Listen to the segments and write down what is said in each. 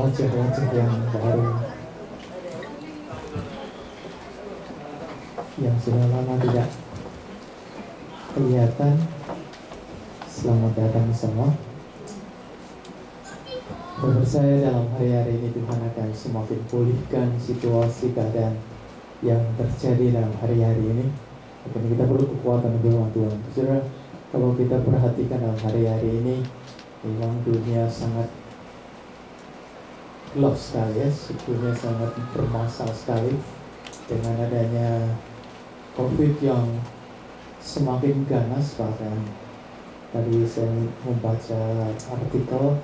wajah-wajah yang baru, yang sudah lama tidak kelihatan. Selamat datang semua. Percaya dalam hari-hari ini Tuhan akan semakin pulihkan situasi keadaan yang terjadi dalam hari-hari ini. Dan kita perlu kekuatan untuk Tuhan. Saudara, kalau kita perhatikan dalam hari-hari ini, memang dunia sangat gelap sekali ya, dunia sangat bermasalah sekali dengan adanya COVID yang semakin ganas. Bahkan tadi saya membaca artikel,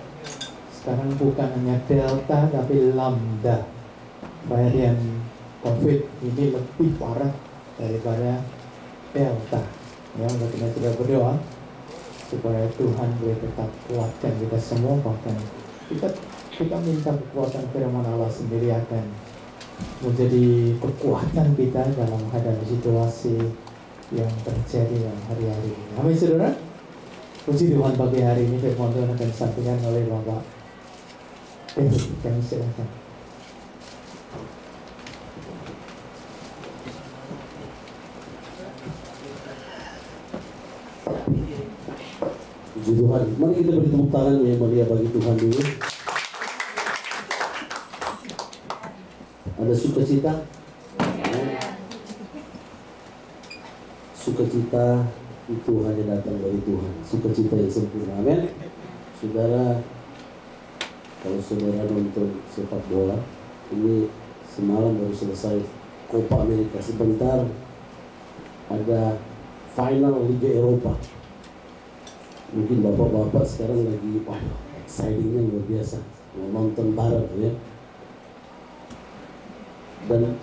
sekarang bukan hanya Delta tapi Lambda varian COVID ini lebih parah daripada Delta. Ya, kita sudah berdoa supaya Tuhan boleh tetap kuatkan kita semua. Bahkan kita minta kekuatan firman Allah sendiri akan menjadi kekuatan kita dalam menghadapi situasi yang terjadi dalam hari-hari ini. Amin, saudara. Puji Tuhan, pagi hari ini firman Tuhan akan disampaikan oleh Bapak kami silakan. Puji Tuhan. Mari kita beri tepuk tangan yang mulia bagi Tuhan dulu. Ada sukacita? Sukacita itu hanya datang dari Tuhan. Sukacita yang sempurna. Amin. Saudara, kalau saudara nonton sepak bola, ini semalam baru selesai Copa America. Sebentar ada final Liga Eropa. Mungkin bapak-bapak sekarang lagi, waduh, excitingnya luar biasa, mau nonton bareng ya. Dan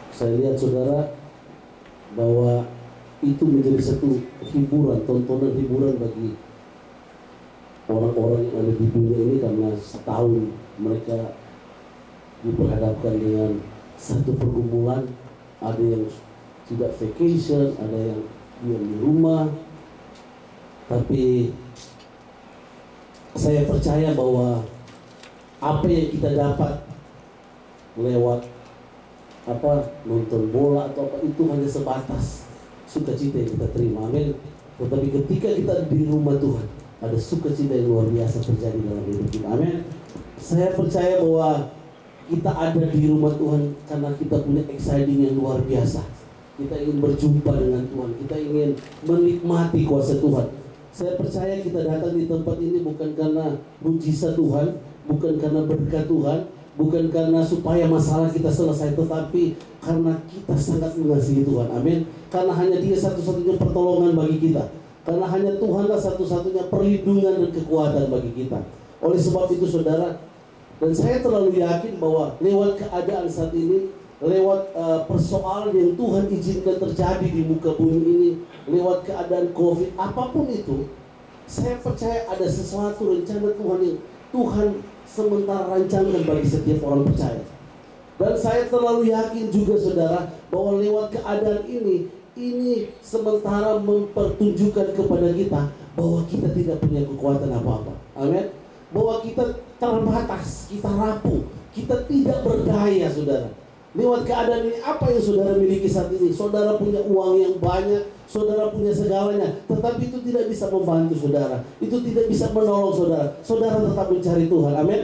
saya lihat saudara bahwa itu menjadi satu hiburan, tontonan hiburan bagi orang-orang yang ada di dunia ini, karena setahun mereka diperhadapkan dengan satu pergumulan. Ada yang tidak vacation, ada yang diam di rumah. Tapi saya percaya bahwa apa yang kita dapat lewat nonton bola atau apa itu hanya sebatas sukacita yang kita terima. Amin. Tetapi ketika kita di rumah Tuhan, ada sukacita yang luar biasa terjadi dalam hidup kita. Amin. Saya percaya bahwa kita ada di rumah Tuhan karena kita punya exciting yang luar biasa. Kita ingin berjumpa dengan Tuhan, kita ingin menikmati kuasa Tuhan. Saya percaya kita datang di tempat ini bukan karena mujizat Tuhan, bukan karena berkat Tuhan, bukan karena supaya masalah kita selesai, tetapi karena kita sangat mengasihi Tuhan. Amin. Karena hanya Dia satu-satunya pertolongan bagi kita. Karena hanya Tuhanlah satu-satunya perlindungan dan kekuatan bagi kita. Oleh sebab itu saudara, dan saya terlalu yakin bahwa lewat keadaan saat ini, lewat persoalan yang Tuhan izinkan terjadi di muka bumi ini, lewat keadaan COVID, apapun itu, saya percaya ada sesuatu rencana Tuhan yang Tuhan sementara rancangkan bagi setiap orang percaya. Dan saya terlalu yakin juga saudara, bahwa lewat keadaan ini sementara mempertunjukkan kepada kita bahwa kita tidak punya kekuatan apa-apa. Amin. Bahwa kita terbatas, kita rapuh, kita tidak berdaya saudara. Lewat keadaan ini, apa yang saudara miliki saat ini? Saudara punya uang yang banyak, saudara punya segalanya, tetapi itu tidak bisa membantu saudara. Itu tidak bisa menolong saudara. Saudara tetap mencari Tuhan. Amin.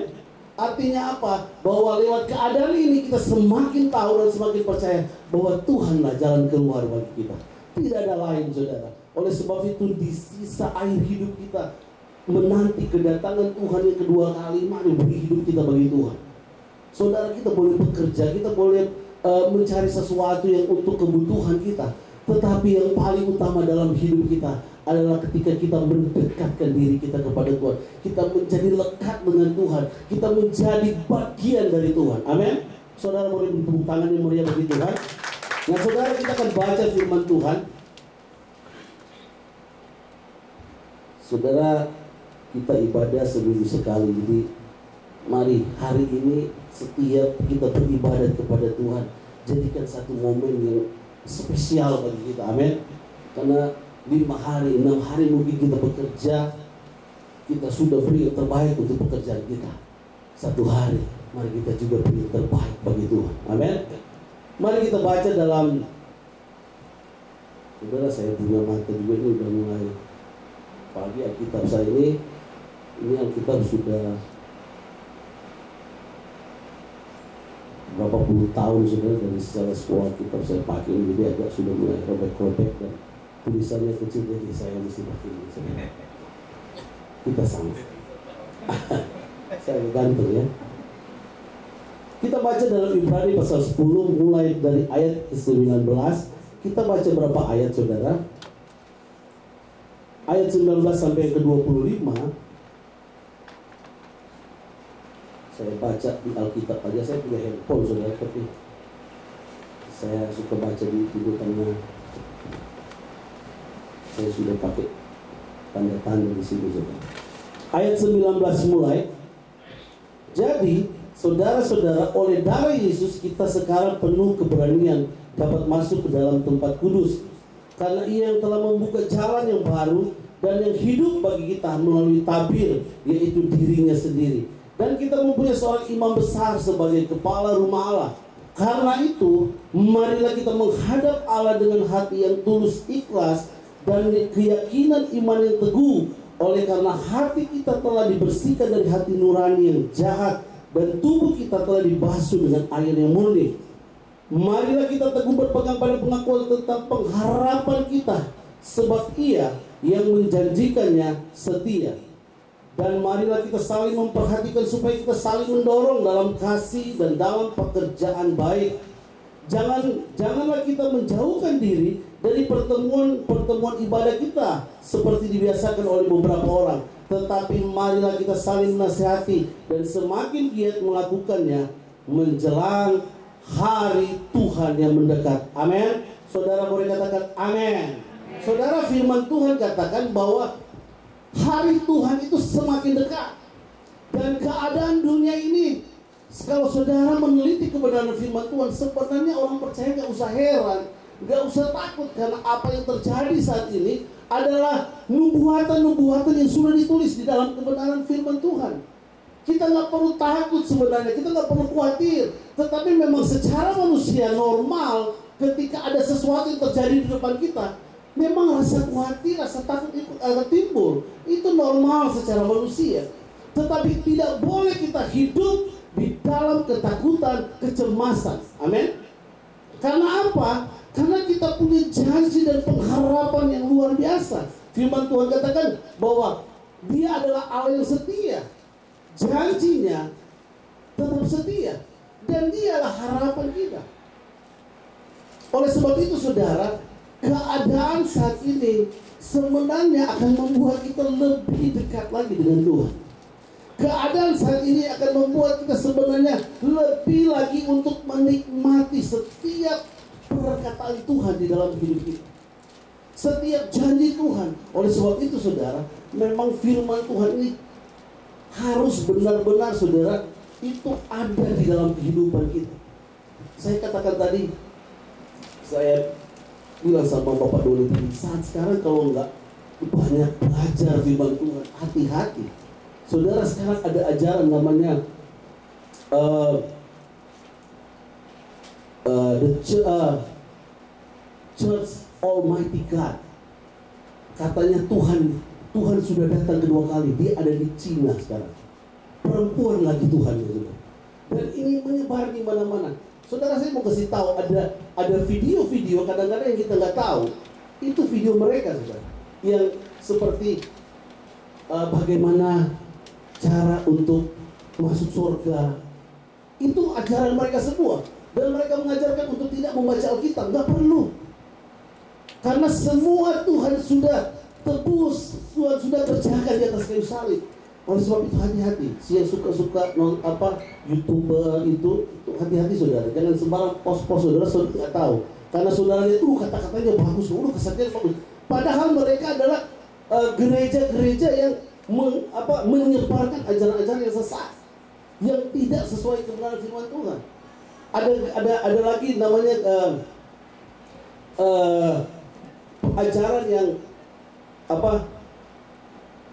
Artinya apa? Bahwa lewat keadaan ini kita semakin tahu dan semakin percaya bahwa Tuhanlah jalan keluar bagi kita. Tidak ada lain saudara. Oleh sebab itu di sisa akhir hidup kita menanti kedatangan Tuhan yang kedua kali, mari beri hidup kita bagi Tuhan. Saudara, kita boleh bekerja, kita boleh mencari sesuatu yang untuk kebutuhan kita. Tetapi yang paling utama dalam hidup kita adalah ketika kita mendekatkan diri kita kepada Tuhan. Kita menjadi lekat dengan Tuhan. Kita menjadi bagian dari Tuhan. Amin. Saudara boleh bertepuk tangan yang meriah bagi Tuhan. Nah saudara, kita akan baca firman Tuhan. Saudara, kita ibadah seminggu sekali. Jadi mari hari ini setiap kita beribadat kepada Tuhan, jadikan satu momen yang spesial bagi kita. Amin. Karena 5 hari, 6 hari mungkin kita bekerja, kita sudah beri yang terbaik untuk pekerjaan kita. satu hari mari kita juga beri yang terbaik bagi Tuhan. Amin. Mari kita baca dalam, saudara saya punya mata juga ini udah mulai pagi. Alkitab saya ini Alkitab sudah berapa puluh tahun sudah dari secara sekolah Alkitab saya pakai ini, jadi agak sudah mulai robek-robek dan tulisannya kecil, jadi saya mesti pakai ini. Kita sama. Saya gantung ya. Kita baca dalam Ibrani pasal 10 mulai dari ayat ke-19. Kita baca berapa ayat saudara? Ayat 19 sampai ke-25. Saya baca di Alkitab aja, saya punya handphone saudara, tapi saya suka baca di karena saya sudah pakai tanda-tanda di sini saudara. Ayat 19 mulai. Jadi saudara-saudara, oleh darah Yesus kita sekarang penuh keberanian dapat masuk ke dalam tempat kudus, karena Ia yang telah membuka jalan yang baru dan yang hidup bagi kita melalui tabir, yaitu dirinya sendiri. Dan kita mempunyai seorang imam besar sebagai kepala rumah Allah. Karena itu, marilah kita menghadap Allah dengan hati yang tulus ikhlas dan keyakinan iman yang teguh. Oleh karena hati kita telah dibersihkan dari hati nurani yang jahat, dan tubuh kita telah dibasuh dengan air yang murni. Marilah kita teguh berpegang pada pengakuan tentang pengharapan kita, sebab Ia yang menjanjikannya setia. Dan marilah kita saling memperhatikan supaya kita saling mendorong dalam kasih dan dalam pekerjaan baik. Janganlah kita menjauhkan diri dari pertemuan ibadah kita seperti dibiasakan oleh beberapa orang, tetapi marilah kita saling menasihati dan semakin giat melakukannya menjelang hari Tuhan yang mendekat. Amin. Saudara boleh katakan amin. Saudara, firman Tuhan katakan bahwa hari Tuhan itu semakin dekat. Dan keadaan dunia ini, kalau saudara meneliti kebenaran firman Tuhan, sebenarnya orang percaya gak usah heran, gak usah takut, karena apa yang terjadi saat ini adalah nubuatan-nubuatan yang sudah ditulis di dalam kebenaran firman Tuhan. Kita gak perlu takut sebenarnya, kita gak perlu khawatir. Tetapi memang secara manusia normal, ketika ada sesuatu yang terjadi di depan kita, memang rasa khawatir, rasa takut itu akan timbul. Itu normal secara manusia. Tetapi tidak boleh kita hidup di dalam ketakutan, kecemasan. Amin. Karena apa? Karena kita punya janji dan pengharapan yang luar biasa. Firman Tuhan katakan bahwa Dia adalah Allah yang setia. Janjinya tetap setia, dan Dia adalah harapan kita. Oleh sebab itu saudara, keadaan saat ini sebenarnya akan membuat kita lebih dekat lagi dengan Tuhan. Keadaan saat ini akan membuat kita sebenarnya lebih lagi untuk menikmati setiap perkataan Tuhan di dalam hidup kita, setiap janji Tuhan. Oleh sebab itu saudara, memang firman Tuhan ini harus benar-benar saudara itu ada di dalam kehidupan kita. Saya katakan tadi, saya bilang sama Bapak Doni tadi, saat sekarang kalau enggak banyak belajar firman Tuhan, hati-hati. Saudara, sekarang ada ajaran namanya the Church Almighty God. Katanya Tuhan sudah datang kedua kali. Dia ada di Cina sekarang. Perempuan lagi Tuhan ya, dan ini menyebar di mana-mana. Saudara, saya mau kasih tahu, ada video-video kadang-kadang yang kita nggak tahu. Itu video mereka saudara, yang seperti bagaimana cara untuk masuk surga. Itu ajaran mereka semua. Dan mereka mengajarkan untuk tidak membaca Alkitab. Nggak perlu. Karena semua Tuhan sudah tebus, Tuhan sudah kerjakan di atas kayu salib. Oleh sebab itu hati-hati. Si yang suka-suka YouTuber itu hati-hati saudara. Jangan sembarang post-post saudara nggak tahu. Karena saudara lihat kata-katanya bagus, kesannya bagus. Padahal mereka adalah gereja-gereja yang menyebarkan ajaran-ajaran yang sesat, yang tidak sesuai kebenaran firman Tuhan. Ada lagi namanya ajaran yang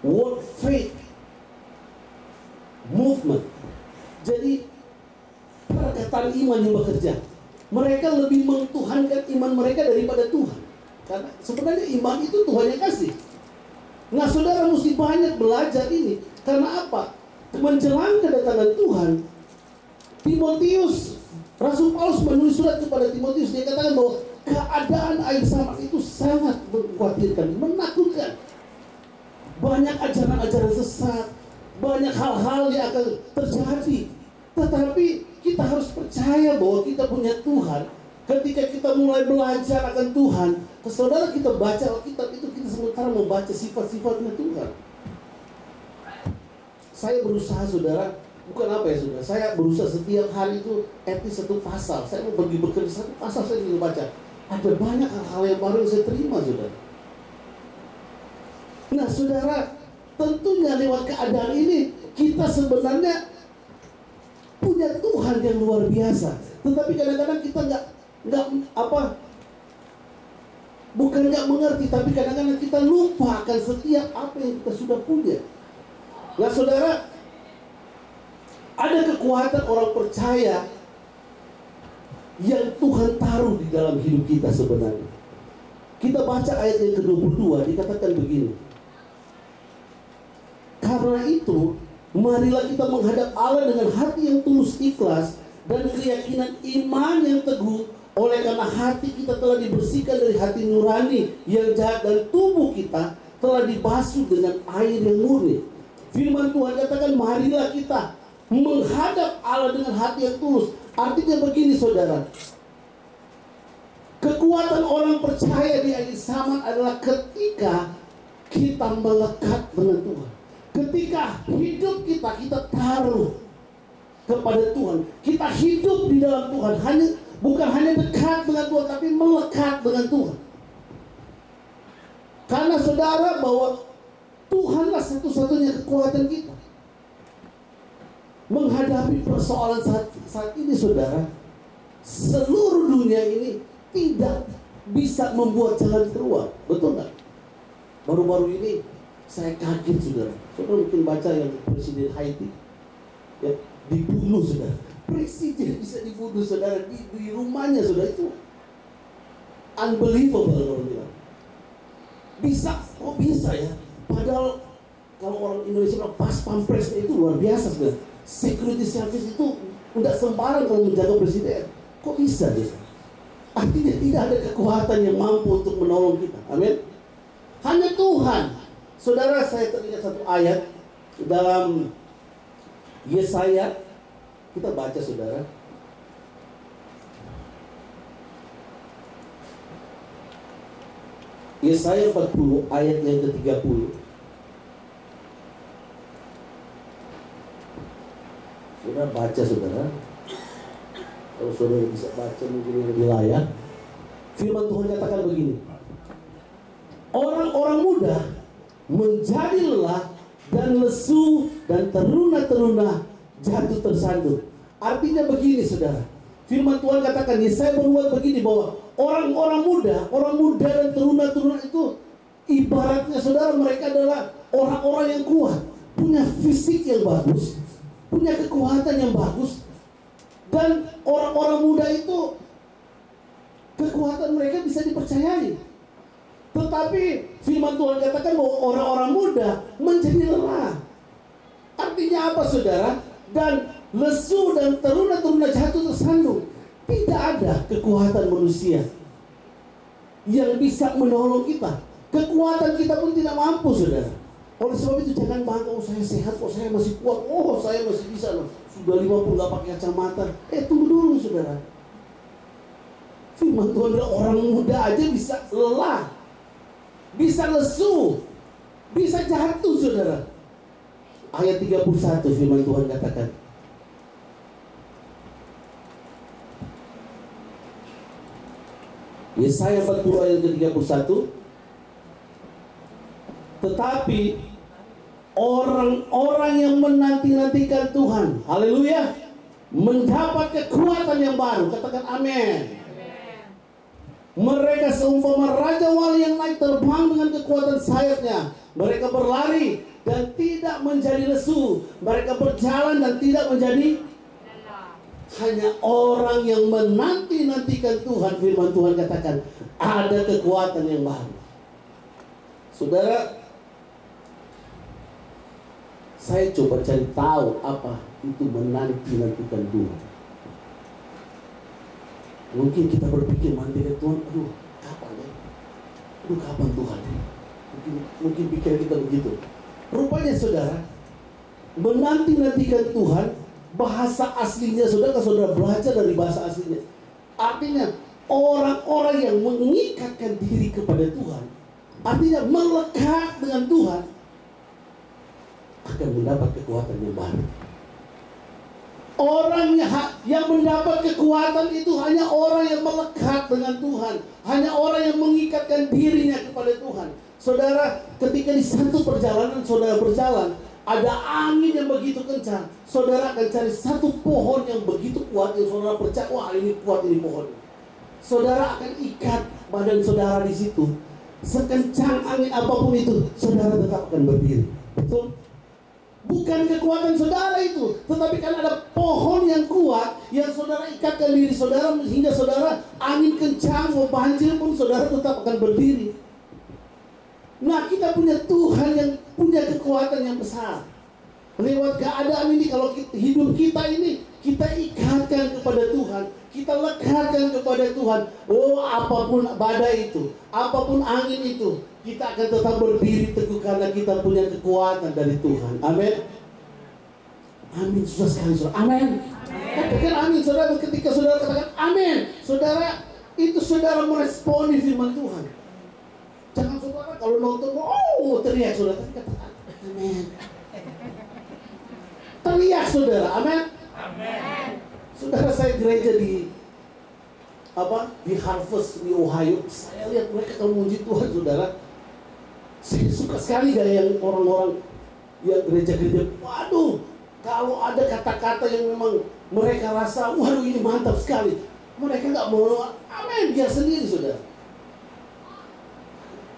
World Faith Movement. Jadi perkataan iman yang bekerja. Mereka lebih mentuhankan iman mereka daripada Tuhan. Karena sebenarnya iman itu Tuhan yang kasih. Nah, saudara mesti banyak belajar ini. Karena apa? Menjelang kedatangan Tuhan, Timotius, Rasul Paulus menulis surat kepada Timotius. Dia katakan bahwa keadaan air Samak itu sangat mengkhawatirkan, menakutkan. Banyak ajaran-ajaran sesat, banyak hal-hal yang akan terjadi. Tetapi kita harus percaya bahwa kita punya Tuhan. Ketika kita mulai belajar akan Tuhan, saudara kita baca Alkitab itu, kita sementara membaca sifat-sifatnya Tuhan. Saya berusaha, saudara, bukan apa ya saudara, saya berusaha setiap hari itu satu pasal. Saya mau pergi bekerja, satu pasal saya juga baca. Ada banyak hal-hal yang baru yang saya terima, saudara. Nah, saudara, tentunya lewat keadaan ini kita sebenarnya punya Tuhan yang luar biasa. Tetapi kadang-kadang kita bukan nggak mengerti, tapi kadang-kadang kita lupa akan setiap apa yang kita sudah punya. Nah, saudara, ada kekuatan orang percaya yang Tuhan taruh di dalam hidup kita sebenarnya. Kita baca ayat yang ke-22, dikatakan begini. Karena itu, marilah kita menghadap Allah dengan hati yang tulus ikhlas dan keyakinan iman yang teguh, oleh karena hati kita telah dibersihkan dari hati nurani yang jahat dan tubuh kita telah dibasuh dengan air yang murni. Firman Tuhan katakan marilah kita menghadap Allah dengan hati yang tulus. Artinya begini, saudara, kekuatan orang percaya di akhir zaman adalah ketika kita melekat dengan Tuhan. Ketika hidup kita taruh kepada Tuhan. Kita hidup di dalam Tuhan. Bukan hanya dekat dengan Tuhan, tapi melekat dengan Tuhan. Karena saudara, bahwa Tuhanlah satu-satunya kekuatan kita menghadapi persoalan saat ini, saudara. Seluruh dunia ini tidak bisa membuat jalan keluar. Betul nggak? Baru-baru ini saya kaget, saudara. Saudara mungkin baca yang Presiden Haiti ya, dibunuh, saudara. Presiden bisa dibunuh, saudara, di rumahnya, saudara. Itu unbelievable, orang bilang. Kok bisa ya? Padahal kalau orang Indonesia bilang pas pampresnya itu luar biasa, saudara. Security service itu tidak sembarang kalau menjaga presiden. Kok bisa ya? Artinya tidak ada kekuatan yang mampu untuk menolong kita. Amin. Hanya Tuhan. Saudara, saya teringat satu ayat dalam Yesaya. Kita baca, saudara. Yesaya 40 ayat yang ke-30. Saudara baca, saudara. Kalau saudara bisa baca mungkin yang lebih layak. Firman Tuhan katakan begini. Orang-orang muda menjadi lelah dan lesu dan teruna-teruna jatuh tersandung. Artinya begini, saudara. Firman Tuhan katakan, Yesaya berbuat begini, bahwa orang muda dan teruna-teruna itu ibaratnya, saudara, mereka adalah orang-orang yang kuat, punya fisik yang bagus, punya kekuatan yang bagus. Dan orang-orang muda itu kekuatan mereka bisa dipercayai. Tetapi firman Tuhan katakan bahwa orang-orang muda menjadi lelah. Artinya apa, saudara? Dan lesu dan teruna-teruna jatuh tersandung. Tidak ada kekuatan manusia yang bisa menolong kita. Kekuatan kita pun tidak mampu, saudara. Oleh sebab itu jangan bangga, oh saya sehat, oh saya masih kuat, oh saya masih bisa loh. Sudah 50 gak pakai kacamata. Tunggu dulu, saudara. Firman Tuhan bilang orang muda aja bisa lelah, bisa lesu, bisa jatuh, saudara. Ayat 31 firman Tuhan katakan, Yesaya 40 ayat ke-31, tetapi orang-orang yang menanti-nantikan Tuhan, haleluya, mendapat kekuatan yang baru. Katakan amin. Mereka seumpama raja wali yang naik terbang dengan kekuatan sayapnya. Mereka berlari dan tidak menjadi lesu. Mereka berjalan dan tidak menjadi Hanya orang yang menanti-nantikan Tuhan, firman Tuhan katakan, ada kekuatan yang baru. Saudara, saya coba cari tahu apa itu menanti-nantikan Tuhan. Mungkin kita berpikir menantikan Tuhan, kapan ya? Kapan Tuhan? Mungkin pikiran kita begitu. Rupanya saudara, menanti-nantikan Tuhan, bahasa aslinya, saudara belajar dari bahasa aslinya, artinya orang-orang yang mengikatkan diri kepada Tuhan, artinya melekat dengan Tuhan, akan mendapat kekuatan yang baru. Orang yang mendapat kekuatan itu hanya orang yang melekat dengan Tuhan, hanya orang yang mengikatkan dirinya kepada Tuhan. Saudara, ketika di satu perjalanan saudara berjalan, ada angin yang begitu kencang, saudara akan cari satu pohon yang begitu kuat yang saudara percaya, wah ini kuat ini pohon. Saudara akan ikat badan saudara di situ. Sekencang angin apapun itu, saudara tetap akan berdiri. Betul? Bukan kekuatan saudara itu, tetapi kan ada pohon yang kuat yang saudara ikatkan diri saudara, hingga saudara angin kencang mau banjir pun saudara tetap akan berdiri. Nah, kita punya Tuhan yang punya kekuatan yang besar. Lewat keadaan ini, kalau hidup kita ini, kita ikatkan kepada Tuhan, kita lekatkan kepada Tuhan. Oh, apapun badai itu, apapun angin itu, kita akan tetap berdiri teguh karena kita punya kekuatan dari Tuhan. Amin. Amin. Susah sekali, saudara. Amin. Katakan amin, saudara. Ketika saudara katakan amin, saudara, itu saudara meresponi firman Tuhan. Jangan saudara kalau nonton, teriak saudara, tapi katakan amin. Teriak saudara, amin. Amin. Saudara, saya gereja di Harvest di Ohio. Saya lihat mereka kalau memuji Tuhan, saudara. Saya suka sekali gaya yang orang-orang yang gereja-gereja. Waduh, kalau ada kata-kata yang memang mereka rasa, waduh ini mantap sekali, mereka nggak mau amin, biar sendiri, saudara.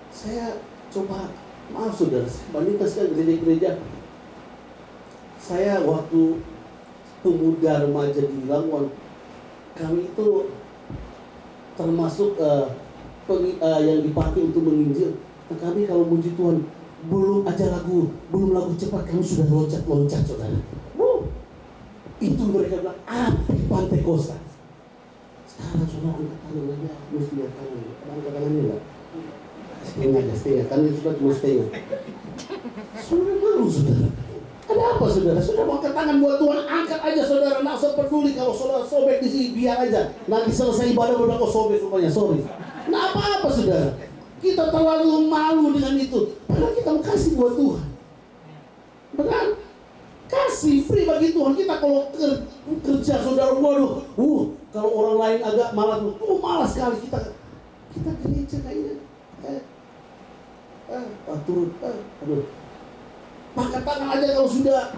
Saya coba, maaf saudara, bandingkan sekali gereja-gereja. Saya waktu pemuda remaja di Lamongan, kami itu termasuk yang dipakai untuk menginjil. Nah, kami kalau muji Tuhan, belum lagu cepat, kami sudah loncat-loncat, saudara. Itu mereka bilang api Pantai Kosta. Sekarang saudara angkat tangan aja, mesti lihat tangan. Angkat tangannya enggak? Setengah, kan itu sudah cuma setengah. Saudara malu, saudara. Ada apa, saudara? Saudara mau angkat tangan buat Tuhan, angkat aja, saudara. Nggak usah peduli kalau saudara sobek di sini, biar aja. Nanti selesai ibadah baru kau sobek rupanya, sorry. Nah, apa-apa, saudara. Kita terlalu malu dengan itu. Padahal kita mau kasih buat Tuhan. Benar? Kasih free bagi Tuhan. Kita kalau kerja, saudara, waduh, kalau orang lain agak malas, malas sekali kita gereja kayaknya. Turun, aduh. Angkat tangan aja kalau sudah.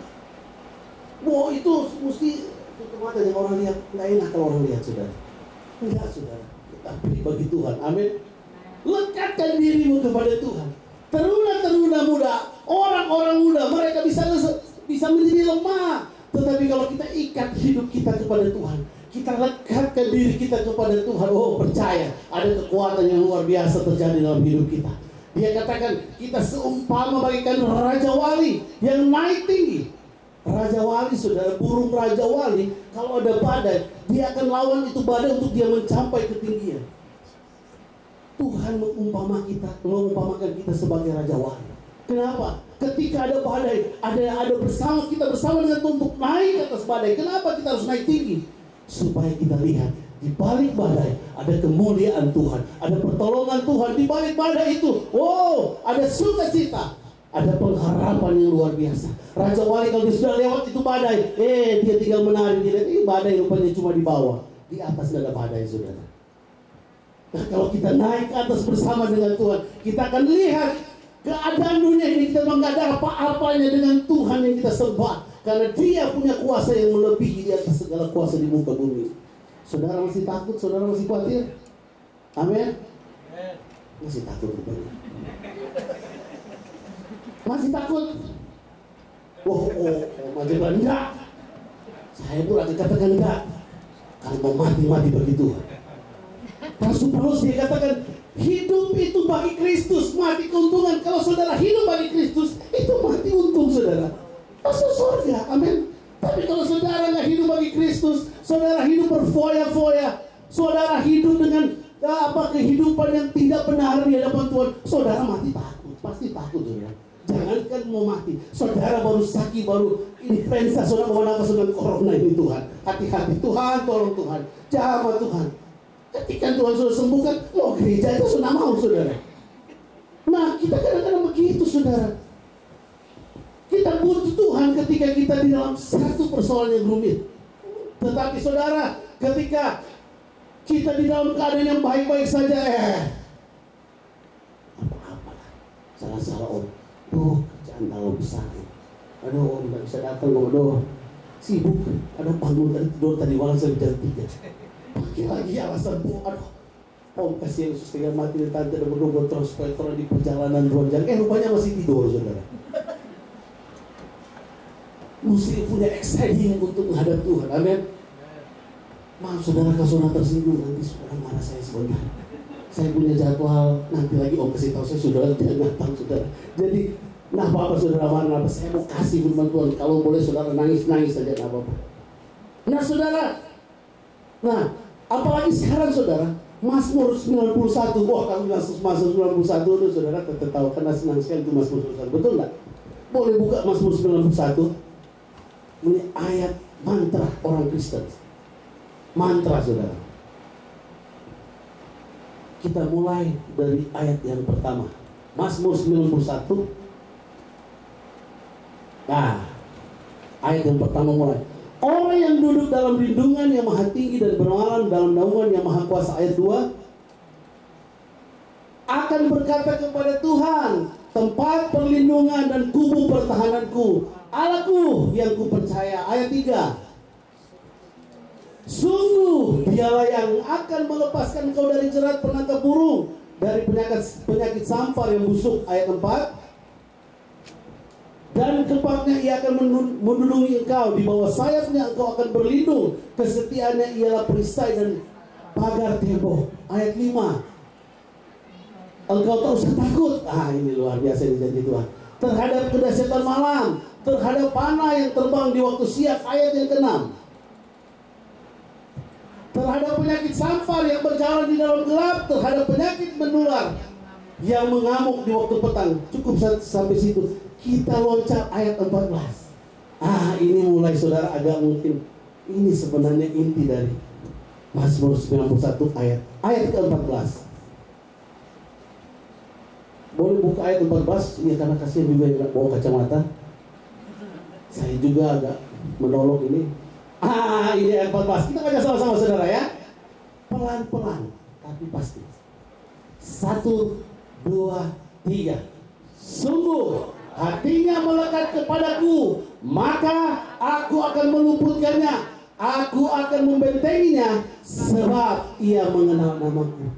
Itu mesti tutup mata, jangan orang lihat. Nggak enak kalau orang lihat, saudara. Enggak, saudara. Kita beri bagi Tuhan. Amin. Lekatkan dirimu kepada Tuhan. Teruna-teruna muda, orang-orang muda, mereka bisa menjadi lemah. Tetapi kalau kita ikat hidup kita kepada Tuhan, kita lekatkan diri kita kepada Tuhan, percaya ada kekuatan yang luar biasa terjadi dalam hidup kita. Dia katakan kita seumpama bagaikan Raja Wali yang naik tinggi. Raja Wali, saudara, burung Raja Wali, kalau ada badai, dia akan lawan itu badai untuk dia mencapai ketinggian. Tuhan mengumpamakan kita sebagai Raja Wali. Kenapa? Ketika ada badai, ada bersama dengan Tuhan untuk naik ke atas badai. Kenapa kita harus naik tinggi? Supaya kita lihat di balik badai ada kemuliaan Tuhan, ada pertolongan Tuhan di balik badai itu. Ada sukacita, ada pengharapan yang luar biasa. Raja Wali kalau dia sudah lewat itu badai, dia tinggal menari, dia lihat badai rupanya cuma di bawah, di atas tidak ada badai, saudara. Nah, kalau kita naik ke atas bersama dengan Tuhan, kita akan lihat keadaan dunia ini kita memang gak ada apa-apanya dengan Tuhan yang kita sembah. Karena Dia punya kuasa yang melebihi di atas segala kuasa di muka bumi. Saudara masih takut? Saudara masih khawatir? Amin? Masih takut rupanya. Masih takut? Maju enggak? Saya pun akan katakan enggak. Kalau mau mati bagi Tuhan. Rasul Paulus dia katakan, hidup itu bagi Kristus, mati keuntungan. Kalau saudara hidup bagi Kristus, itu mati untung saudara. Masuk surga, amin. Tapi kalau saudara nggak hidup bagi Kristus, saudara hidup berfoya-foya, saudara hidup dengan kehidupan yang tidak benar di hadapan Tuhan, saudara mati takut, pasti takut saudara. Jangankan mau mati, saudara baru sakit, baru influenza, saudara mau nafas dengan corona ini Tuhan. Hati-hati Tuhan, tolong Tuhan, jamah Tuhan. Ketika Tuhan sudah sembuhkan, mau gereja itu sudah mau saudara. Nah kita kadang-kadang begitu saudara. Kita butuh Tuhan ketika kita di dalam satu persoalan yang rumit. Tetapi saudara, ketika kita di dalam keadaan yang baik-baik saja, apa-apa lah, salah-salah om. Kerjaan terlalu besar. Aduh, nggak bisa datang. Aduh, sibuk. Ada bangun tadi tidur tadi malam sampai jam 3. Lagi alasan aduh. Om kasihan suster mati di tante dan berdua terus di perjalanan 2 jam. Rupanya masih tidur saudara. Mesti punya exciting untuk menghadap Tuhan. Amin. Maaf saudara, kalau saudara tersinggung nanti saudara marah saya sebentar. Saya punya jadwal, nanti lagi om kasih tahu saya saudara jangan tahu saudara. Jadi, nah apa saudara mana? Saya mau kasih firman Tuhan. Kalau boleh saudara nangis saja, nggak apa-apa. Nah saudara, apalagi sekarang saudara, Mazmur 91. Wah kalau Mazmur 91 itu saudara tetap tahu karena senang sekali itu Mazmur 91. Betul nggak? Boleh buka Mazmur 91. Ini ayat mantra orang Kristen. Mantra saudara. Kita mulai dari ayat yang pertama. Mazmur 91. Nah, ayat yang pertama mulai. Orang yang duduk dalam lindungan yang maha tinggi dan bermalam dalam naungan yang maha kuasa. Ayat 2. Akan berkata kepada Tuhan, tempat perlindungan dan kubu pertahananku, Allahku yang kupercaya. Ayat 3. Sungguh dialah yang akan melepaskan kau dari jerat penangkap burung, dari penyakit sampar yang busuk. Ayat 4. Dan kepaknya ia akan melindungi engkau, di bawah sayapnya engkau akan berlindung, kesetiaannya ialah perisai dan pagar tembok. Ayat 5. Engkau tak usah takut. Ini luar biasa ini janji Tuhan. Terhadap kedahsyatan malam, terhadap panah yang terbang di waktu siang. Ayat yang ke-6. Terhadap penyakit sampar yang berjalan di dalam gelap, terhadap penyakit menular yang mengamuk di waktu petang. Cukup sampai situ. Kita loncat ayat 14. Ini mulai saudara agak mungkin. Ini sebenarnya inti dari Mazmur 91 ayat ke-14. Boleh buka ayat 14? Ya karena kasihan juga yang bawa kacamata. Saya juga agak menolong ini. Ini ayat 14. Kita baca sama-sama saudara ya. Pelan-pelan tapi pasti. 1, 2, 3. Sungguh hatinya melekat kepadaku, maka aku akan meluputkannya. Aku akan membentenginya, sebab ia mengenal namaku.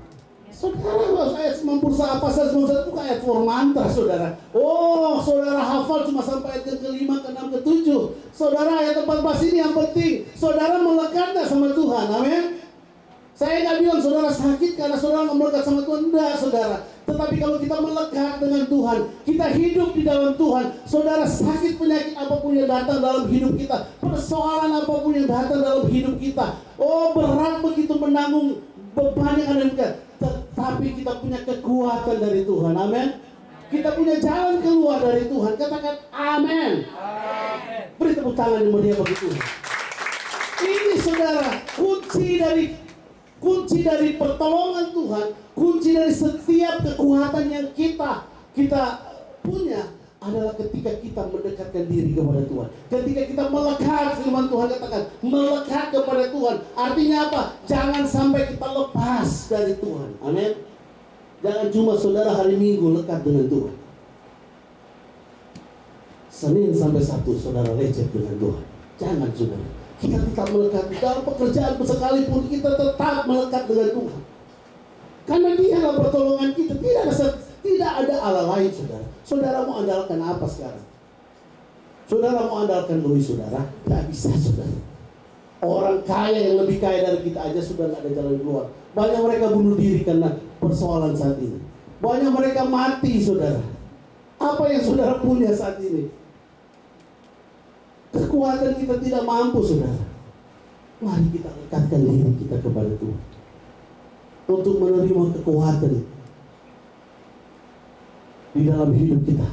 Saudara, ayat 91 pasal 91 bukan ayat formantra saudara. Saudara hafal cuma sampai ayat ke-5, ke-6, ke-7. Saudara, ayat 14 ini yang penting. Saudara melekat gak sama Tuhan? Amin. Saya gak bilang saudara sakit karena saudara gak melekat sama Tuhan. Enggak saudara. Tetapi kalau kita melekat dengan Tuhan, kita hidup di dalam Tuhan, saudara, sakit penyakit apapun yang datang dalam hidup kita, persoalan apapun yang datang dalam hidup kita, berat begitu menanggung beban yang ada di kita, tetapi kita punya kekuatan dari Tuhan. Amin. Kita punya jalan keluar dari Tuhan. Katakan amin. Beri tepuk tangan yang meriah bagi Tuhan. Ini saudara, kunci dari pertolongan Tuhan, kunci dari setiap kekuatan yang kita punya adalah ketika kita mendekatkan diri kepada Tuhan. Ketika kita melekat, firman Tuhan katakan, melekat kepada Tuhan. Artinya apa? Jangan sampai kita lepas dari Tuhan. Amin. Jangan cuma saudara hari Minggu lekat dengan Tuhan. Senin sampai Sabtu saudara lecet dengan Tuhan. Jangan saudara. Kita tetap melekat dalam pekerjaan sekalipun, kita tetap melekat dengan Tuhan. Karena Dialah pertolongan kita. Tidak ada Allah lain saudara. Saudara mau andalkan apa sekarang? Saudara mau andalkan duit saudara? Tidak bisa saudara. Orang kaya yang lebih kaya dari kita aja sudah nggak ada jalan keluar. Banyak mereka bunuh diri karena persoalan saat ini. Banyak mereka mati, saudara. Apa yang saudara punya saat ini? Kekuatan kita tidak mampu, saudara. Mari kita lekatkan diri kita kepada Tuhan untuk menerima kekuatan di dalam hidup kita.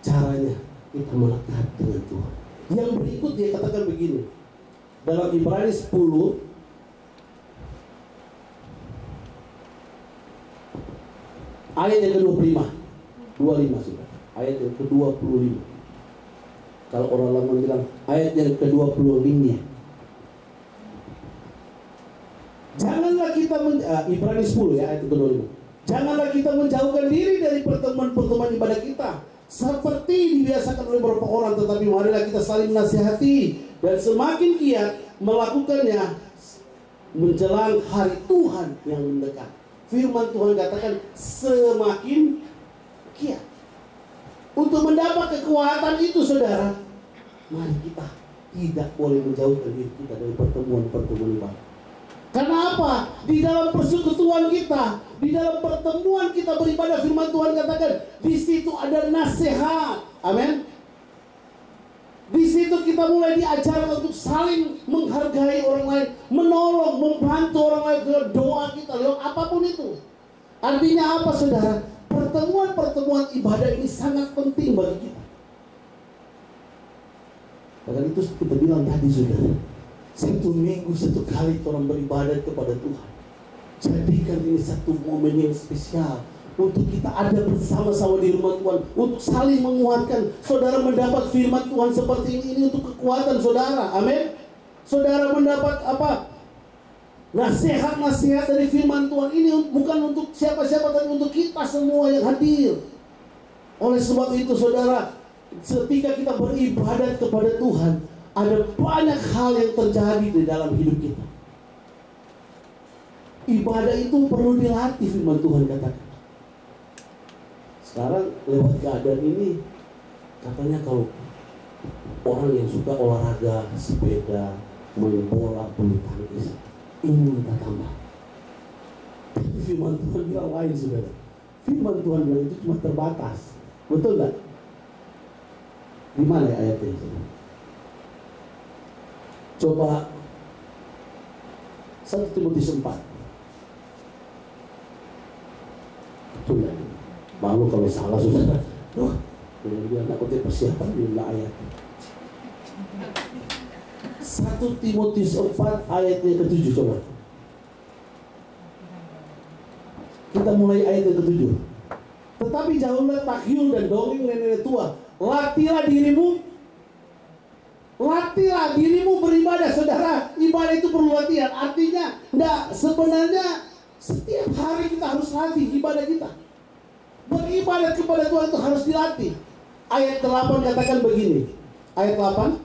Caranya kita melekat dengan Tuhan. Yang berikut dia katakan begini dalam Ibrani 10 ayat yang ke-25 sudah. Ayat yang ke-25. Kalau orang lama bilang ayat yang ke-25. Janganlah kita Ibrani 10 ya, ayat ke-25. Janganlah kita menjauhkan diri dari pertemuan-pertemuan ibadah kita seperti dibiasakan oleh beberapa orang, tetapi marilah kita saling menasihati dan semakin giat melakukannya menjelang hari Tuhan yang mendekat. Firman Tuhan katakan semakin giat. Untuk mendapat kekuatan itu, saudara, mari kita tidak boleh menjauhkan diri kita dari pertemuan-pertemuan ibadah. Karena apa? Di dalam persekutuan kita, di dalam pertemuan kita beribadah, firman Tuhan katakan di situ ada nasihat. Amin. Di situ kita mulai diajarkan untuk saling menghargai orang lain, menolong, membantu orang lain dengan doa kita, lewat apapun itu. Artinya apa, saudara? Pertemuan-pertemuan ibadah ini sangat penting bagi kita. Karena itu kita bilang tadi, saudara, 1 minggu 1 kali orang beribadah kepada Tuhan. Jadikan ini satu momen yang spesial untuk kita ada bersama-sama di rumah Tuhan, untuk saling menguatkan. Saudara mendapat firman Tuhan seperti ini untuk kekuatan saudara. Amin. Saudara mendapat apa? Nasihat-nasihat dari firman Tuhan ini bukan untuk siapa-siapa, tapi untuk kita semua yang hadir. Oleh sebab itu, saudara, ketika kita beribadat kepada Tuhan, ada banyak hal yang terjadi di dalam hidup kita. Ibadah itu perlu dilatih, firman Tuhan katakan. Sekarang lewat keadaan ini, katanya kalau orang yang suka olahraga, sepeda, main bola, bulu tangkis, ini kita tambah. Tapi firman Tuhan bilang lain, saudara. Firman Tuhan bilang itu cuma terbatas. Betul nggak? Di mana ya ayatnya, saudara? Coba 1 Timotius 4. Tunda. Malu kalau salah, saudara. Dia nak kutip persiapan di ayat. 1 Timotius 4 ayatnya ke-7, coba. Kita mulai ayat yang ke-7. Tetapi jauhlah takyul dan dongeng nenek tua. Latihlah dirimu beribadah, saudara. Ibadah itu perlu latihan. Artinya, sebenarnya setiap hari kita harus latih ibadah kita. Beribadah kepada Tuhan itu harus dilatih. Ayat 8 katakan begini. Ayat 8.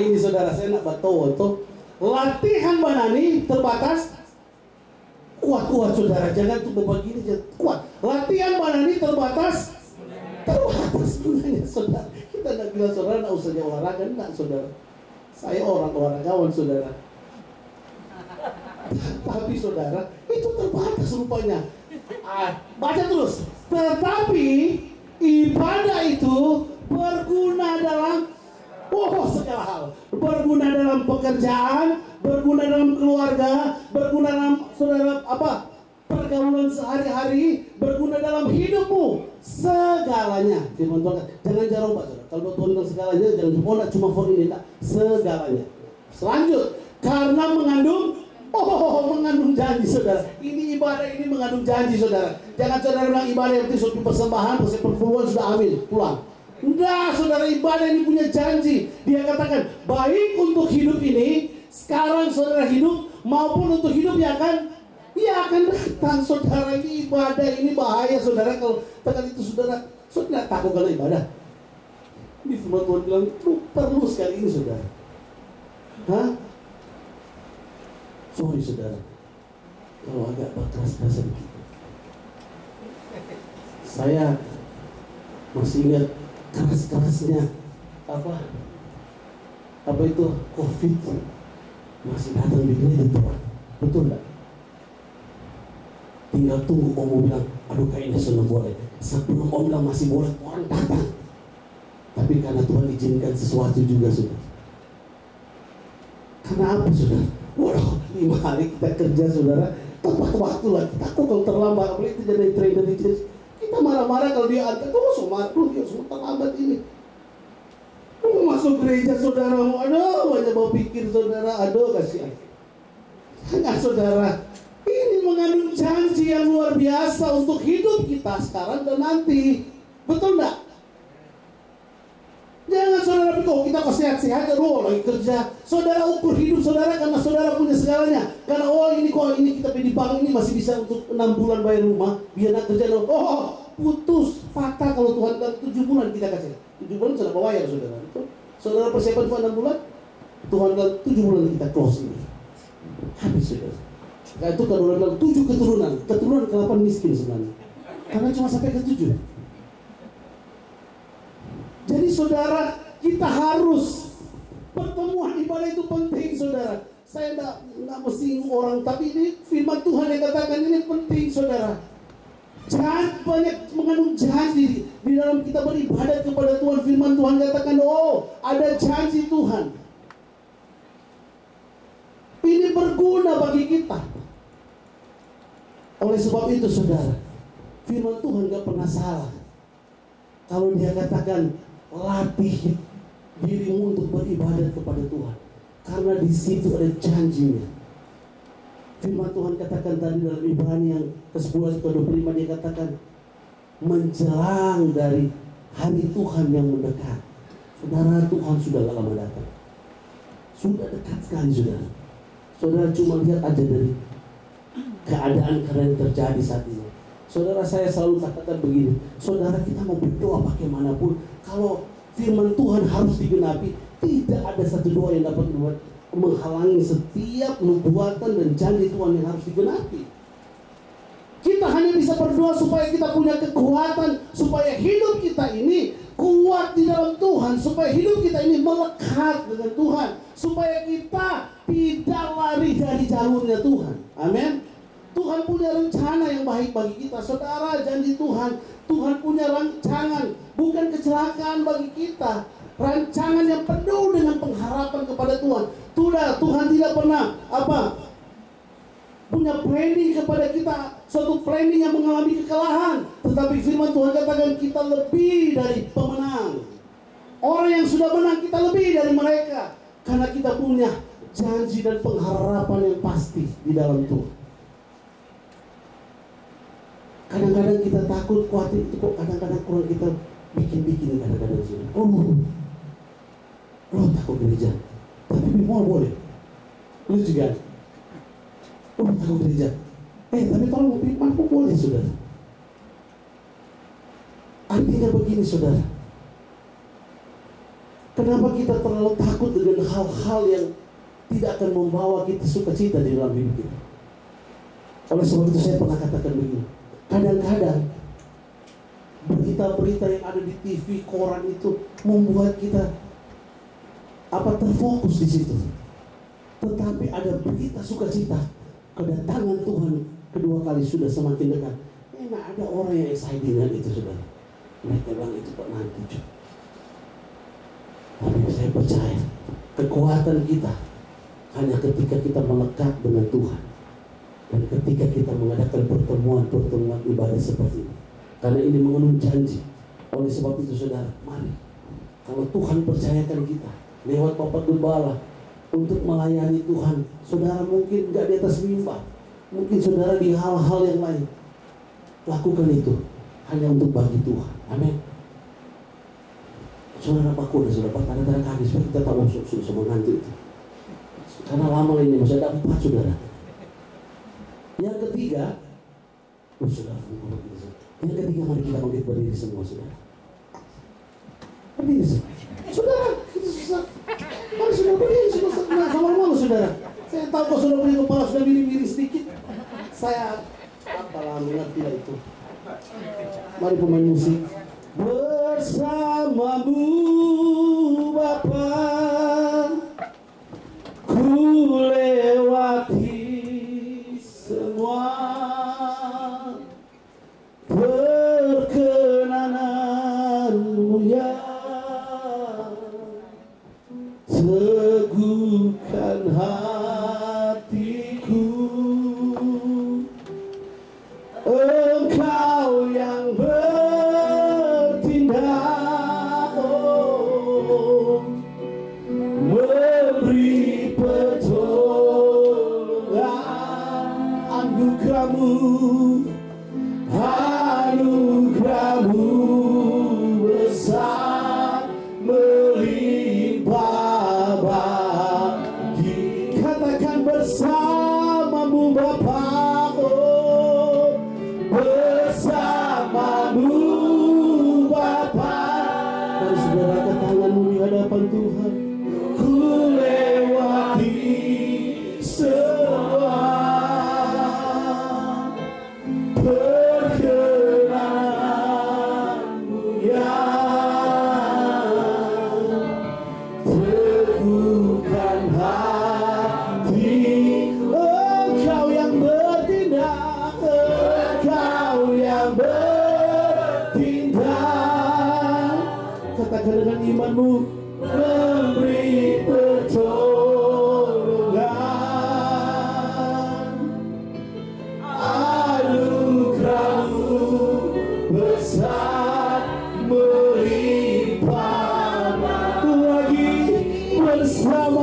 Ini saudara, saya nak baca tuh. Latihan banani terbatas. Kuat saudara, jangan tuh begini, jangan kuat. Latihan banani terbatas sebenarnya, saudara. Kita nak bilang saudara nak usahanya olahraga, enggak, saudara. Saya olahragawan, saudara. Tapi saudara, itu terbatas rupanya. Baca terus. Tetapi ibadah itu berguna dalam segala hal. Berguna dalam pekerjaan, berguna dalam keluarga, berguna dalam saudara pergaulan sehari-hari, berguna dalam hidupmu segalanya. Firman Tuhan, jangan jarang Pak, saudara. Kalau Tuhan bilang segalanya, jangan cuma for ini, tak, segalanya. Selanjut, karena mengandung janji, saudara. Ini ibadah ini mengandung janji, saudara. Jangan saudara bilang ibadah yang seperti persembahan, perpuluhan sudah ambil pulang. Enggak, saudara, ibadah ini punya janji. Dia katakan, baik untuk hidup ini, sekarang saudara hidup, maupun untuk hidup yang akan datang, saudara. Ini ibadah ini bahaya, saudara. Kalau tekan itu, saudara takut kalau ibadah. Ini firman Tuhan bilang, perlu sekali ini, saudara. Sorry, saudara, kalau agak keras-kerasan gitu. Saya masih ingat keras-kerasnya apa itu COVID masih datang di gereja Tuhan. Betul enggak? Tinggal tunggu Om mau bilang, aduh kayaknya sudah boleh. Sebelum Om bilang masih boleh, orang datang. Tapi karena Tuhan izinkan sesuatu juga sudah. Karena apa saudara? Waduh, 5 hari kita kerja saudara, tepat waktu lah. Takut kalau terlambat, apalagi itu jadi trainer di church. Kita marah-marah kalau dia antar, dia semua terlambat ini. Masuk gereja saudara, aduh banyak mau pikir saudara, aduh kasihan. Enggak saudara, ini mengandung janji yang luar biasa untuk hidup kita sekarang dan nanti. Betul enggak? Jangan saudara pikir kita kok sehat-sehat lagi kerja. Saudara ukur hidup saudara karena saudara punya segalanya. Karena ini kita di bank ini masih bisa untuk 6 bulan bayar rumah, biar nak kerja. Putus, patah kalau Tuhan bilang 7 bulan kita kasih. 7 bulan sudah bayar saudara. Saudara persiapan Tuhan 6 bulan, Tuhan bilang 7 bulan kita close ini. Habis saudara. Nah itu kalau orang bilang 7 keturunan ke-8 miskin sebenarnya. Karena cuma sampai ke-7. Jadi saudara, kita harus pertemuan ibadah itu penting saudara. Saya enggak mesti orang, tapi ini firman Tuhan yang katakan ini penting saudara. Jangan banyak mengandung janji di dalam kita beribadat kepada Tuhan. Firman Tuhan katakan, ada janji Tuhan. Ini berguna bagi kita. Oleh sebab itu saudara, firman Tuhan gak pernah salah. Kalau dia katakan, latih dirimu untuk beribadat kepada Tuhan, karena di situ ada janjinya. Firman Tuhan katakan tadi dalam Ibrani yang ke-10 ke-25, dia katakan menjelang dari hari Tuhan yang mendekat. Saudara, Tuhan sudah lama datang, sudah dekat sekali saudara. Saudara cuma lihat aja dari keadaan yang terjadi saat ini. Saudara, saya selalu katakan begini, saudara, kita mau berdoa bagaimanapun, kalau firman Tuhan harus digenapi, tidak ada satu doa yang dapat menghalangi setiap nubuatan dan janji Tuhan yang harus digenapi. Kita hanya bisa berdoa supaya kita punya kekuatan, supaya hidup kita ini kuat di dalam Tuhan, supaya hidup kita ini melekat dengan Tuhan, supaya kita tidak lari dari jalurnya Tuhan. Amin. Tuhan punya rencana yang baik bagi kita. Saudara, janji Tuhan, Tuhan punya rancangan, bukan kecelakaan bagi kita. Rancangan yang penuh dengan pengharapan kepada Tuhan. Tuhan tidak pernah punya planning kepada kita, suatu planning yang mengalami kekalahan. Tetapi firman Tuhan katakan kita lebih dari pemenang. Orang yang sudah menang, kita lebih dari mereka, karena kita punya janji dan pengharapan yang pasti di dalam Tuhan. Kadang-kadang kita takut, khawatir itu kok kadang-kadang kurang kita bikin kadang-kadang sudah. Lo takut gereja, tapi mau boleh. Lu juga. Takut gereja. Tapi kalau mau firman kok boleh saudara. Artinya begini saudara. Kenapa kita terlalu takut dengan hal-hal yang tidak akan membawa kita sukacita di dalam hidup kita? Oleh sebab itu saya pernah katakan begini. Kadang-kadang berita-berita yang ada di TV, koran itu membuat kita terfokus di situ. Tetapi ada berita sukacita, kedatangan Tuhan kedua kali sudah semakin dekat. Ada orang yang excited dengan itu saudara. Mereka bilang itu kok nanti. Tapi saya percaya kekuatan kita hanya ketika kita melekat dengan Tuhan. Dan ketika kita mengadakan pertemuan ibadah seperti ini, karena ini mengandung janji. Oleh sebab itu saudara, mari, kalau Tuhan percayakan kita lewat Bapak Gembala untuk melayani Tuhan, saudara mungkin gak di atas mimbar, mungkin saudara di hal-hal yang lain, lakukan itu hanya untuk bagi Tuhan. Amin. Saudara paku dan saudara tanda-tanda kaki supaya kita tak masuk sama ngantuk itu, karena lama ini masih ada 4 saudara. Yang ketiga, mari kita bangkit berdiri semua saudara. Berdiri semua. Saudara, itu susah. Mari sudah berdiri semua sama-sama saudara. Saya tahu kok sudah punya kepala sudah miring-miring sedikit. Saya apalah mengerti lah itu. Mari pemain musik. Bersamamu Bapa,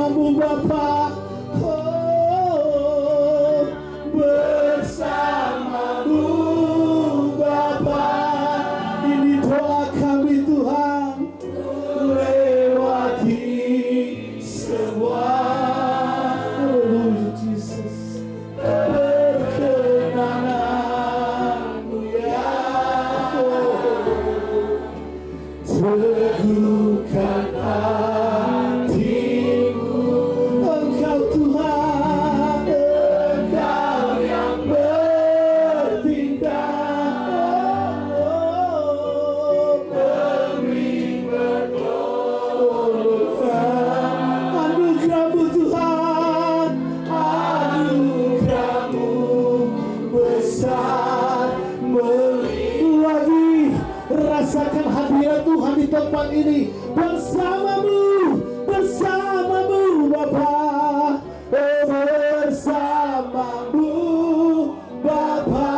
bersamamu Bapa. Oh, bersamamu Bapa. Ini doa kami Tuhan, lewati semua. Haleluya Jesus. Perkenananmu ya teguhkan hatimu. Engkau Tuhan, Engkau yang bertindak, beri pertolongan. Anugerah-Mu Tuhan, anugerah-Mu besar lagi. Rasakan hadirat Tuhan di tempat ini. Bersamamu Bapa. Oh, bersamamu Bapa.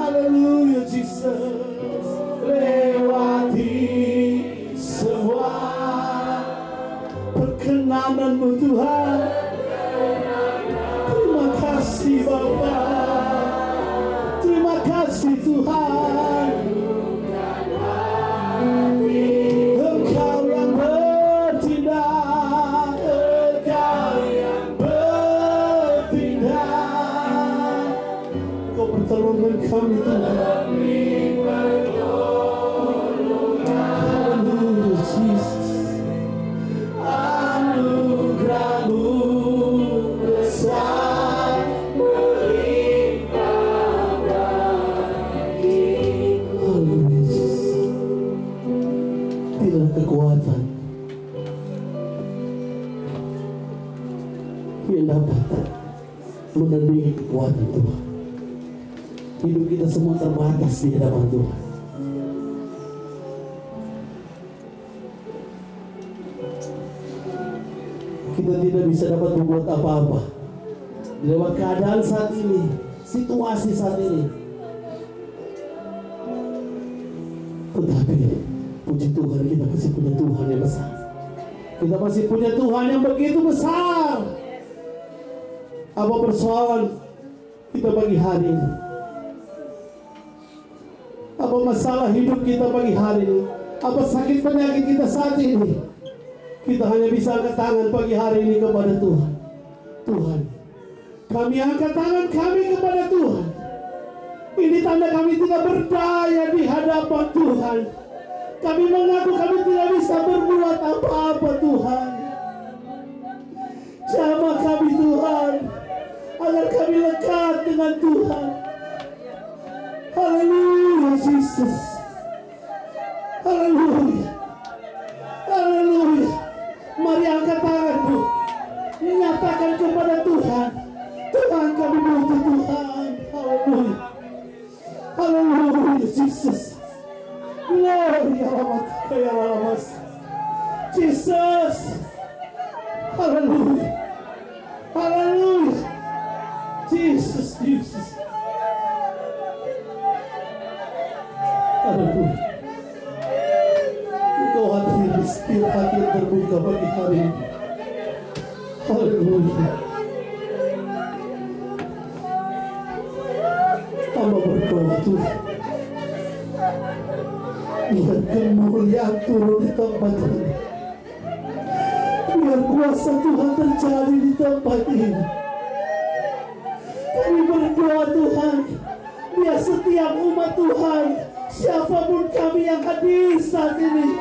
Haleluya Jesus. Lewati semua perkenanan-Mu Tuhan. Terima kasih Bapa. Terima kasih Tuhan. Engkau yang bertindak, Engkau yang bertindak. Engkau pertolongan kami Tuhan. Haleluya Jesus. Anugerah-Mu besar melimpah bagiku. Haleluya Jesus. Tidak kekuatan yang dapat menandingi kekuatan Tuhan. Hidup kita semua terbatas di hadapan Tuhan. Kita tidak bisa dapat membuat apa-apa di lewat keadaan saat ini, situasi saat ini. Tetapi puji Tuhan, kita masih punya Tuhan yang besar. Kita masih punya Tuhan yang begitu besar. Apa persoalan kita pagi hari ini? Apa masalah hidup kita pagi hari ini? Apa sakit penyakit kita saat ini? Kita hanya bisa angkat tangan pagi hari ini kepada Tuhan. Tuhan, kami angkat tangan kami kepada Tuhan. Ini tanda kami tidak berdaya di hadapan Tuhan. Kami mengaku kami tidak bisa berbuat apa-apa Tuhan. Jamah kami Tuhan, agar kami lekat dengan Tuhan. Haleluya Jesus. Haleluya. Haleluya. Mari angkat tanganmu, menyatakan kepada Tuhan, Tuhan kami butuh Tuhan. Haleluya. Haleluya Jesus. Glory alamat Jesus. Haleluya. Haleluya. Jesus. Haleluya. Engkau hadir di setiap hati yang terbuka pagi hari ini. Haleluya. Hamba berdoa Tuhan, biar kemuliaan turun di tempat ini. Biar kuasa Tuhan terjadi di tempat ini. Kami berdoa Tuhan, biar setiap umat Tuhan, siapapun kami yang hadir saat ini,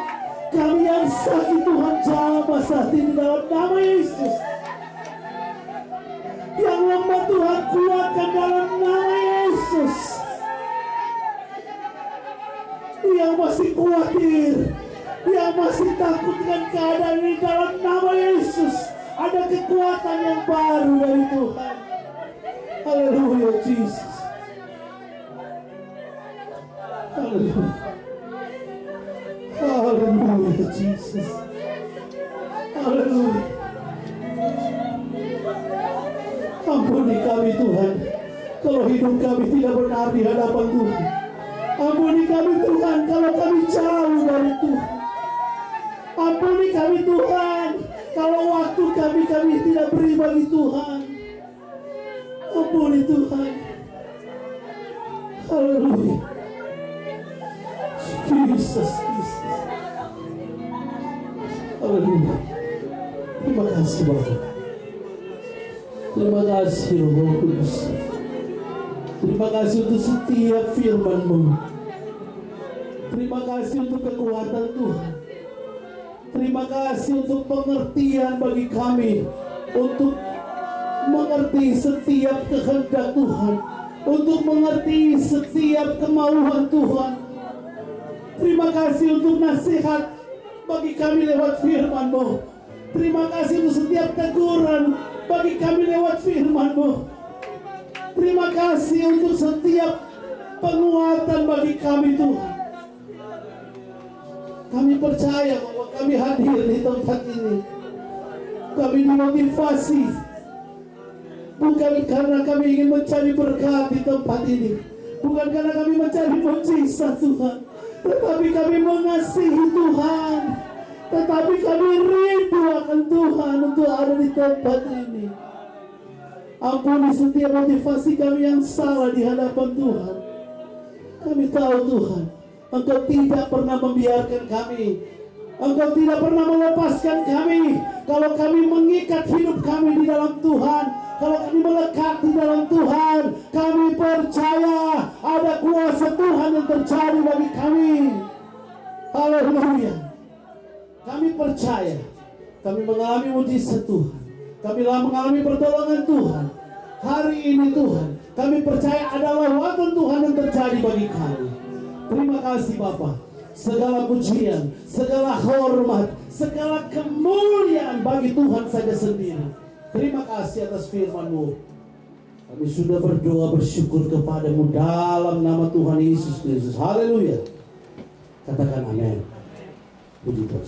kami yang sakit Tuhan jamah saat ini dalam nama Yesus. Yang lemah Tuhan kuatkan dalam nama Yesus. Yang masih khawatir, yang masih takut dengan keadaan ini, dalam nama Yesus ada kekuatan yang baru dari Tuhan. Haleluya Jesus. Haleluya. Haleluya Jesus. Haleluya. Ampuni kami Tuhan, kalau hidup kami tidak benar di hadapan Tuhan. Ampuni kami Tuhan, kalau kami jauh dari Tuhan. Ampuni kami Tuhan, kalau Tetapi kami tidak beri bagi Tuhan. Ampuni Tuhan. Haleluya. Yesus Kristus. Haleluya. Terima kasih Bapa. Terima kasih Roh Kudus. Terima kasih untuk setiap firman-Mu. Terima kasih untuk kekuatan Tuhan. Terima kasih untuk pengertian bagi kami, untuk mengerti setiap kehendak Tuhan, untuk mengerti setiap kemauan Tuhan. Terima kasih untuk nasihat bagi kami lewat firman-Mu. Terima kasih untuk setiap teguran bagi kami lewat firman-Mu. Terima kasih untuk setiap penguatan bagi kami Tuhan. Kami percaya bahwa kami hadir di tempat ini. Kami dimotivasi bukan karena kami ingin mencari berkat di tempat ini, bukan karena kami mencari mujizat Tuhan, tetapi kami mengasihi Tuhan, tetapi kami rindu akan Tuhan untuk ada di tempat ini. Ampuni setiap motivasi kami yang salah di hadapan Tuhan. Kami tahu Tuhan, Engkau tidak pernah membiarkan kami. Engkau tidak pernah melepaskan kami. Kalau kami mengikat hidup kami di dalam Tuhan, kalau kami melekat di dalam Tuhan, kami percaya ada kuasa Tuhan yang terjadi bagi kami. Haleluya. Kami percaya kami mengalami mujizat Tuhan. Kami mengalami pertolongan Tuhan. Hari ini Tuhan, kami percaya ada lawatan Tuhan yang terjadi bagi kami. Terima kasih Bapa. Segala pujian, segala hormat, segala kemuliaan bagi Tuhan saja sendiri. Terima kasih atas firman-Mu. Kami sudah berdoa bersyukur kepadamu dalam nama Tuhan Yesus Kristus. Haleluya. Katakan amin. Puji Tuhan.